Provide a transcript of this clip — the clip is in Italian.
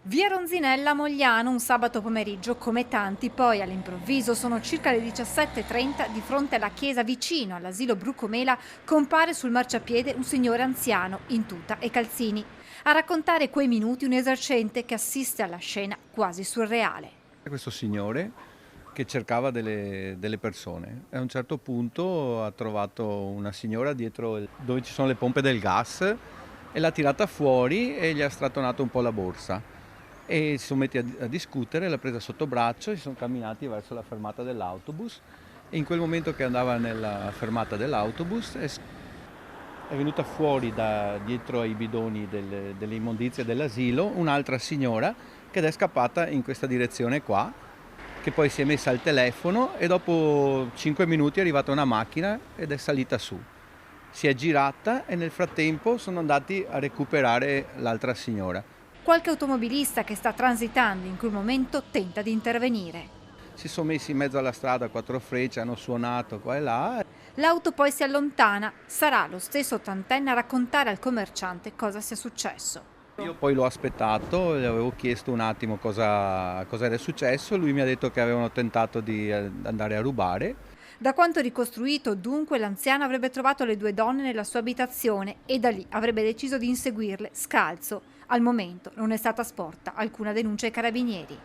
Via Ronzinella a Mogliano un sabato pomeriggio come tanti, poi all'improvviso sono circa le 17:30 di fronte alla chiesa vicino all'asilo Brucomela compare sul marciapiede un signore anziano in tuta e calzini. A raccontare quei minuti un esercente che assiste alla scena quasi surreale. Questo signore che cercava delle persone e a un certo punto ha trovato una signora dietro dove ci sono le pompe del gas e l'ha tirata fuori e gli ha strattonato un po' la borsa e si sono messi a discutere, l'ha presa sotto braccio e si sono camminati verso la fermata dell'autobus e in quel momento che andava nella fermata dell'autobus è venuta fuori da dietro ai bidoni delle immondizie dell'asilo un'altra signora che è scappata in questa direzione qua, che poi si è messa al telefono e dopo 5 minuti è arrivata una macchina ed è salita su. Si è girata e nel frattempo sono andati a recuperare l'altra signora. Qualche automobilista che sta transitando in quel momento tenta di intervenire. Si sono messi in mezzo alla strada a quattro frecce, hanno suonato qua e là. L'auto poi si allontana, sarà lo stesso ottantenne a raccontare al commerciante cosa sia successo. Io poi l'ho aspettato, gli avevo chiesto un attimo cosa era successo, lui mi ha detto che avevano tentato di andare a rubare. Da quanto ricostruito, dunque, l'anziano avrebbe trovato le due donne nella sua abitazione e da lì avrebbe deciso di inseguirle scalzo. Al momento non è stata sporta alcuna denuncia ai carabinieri.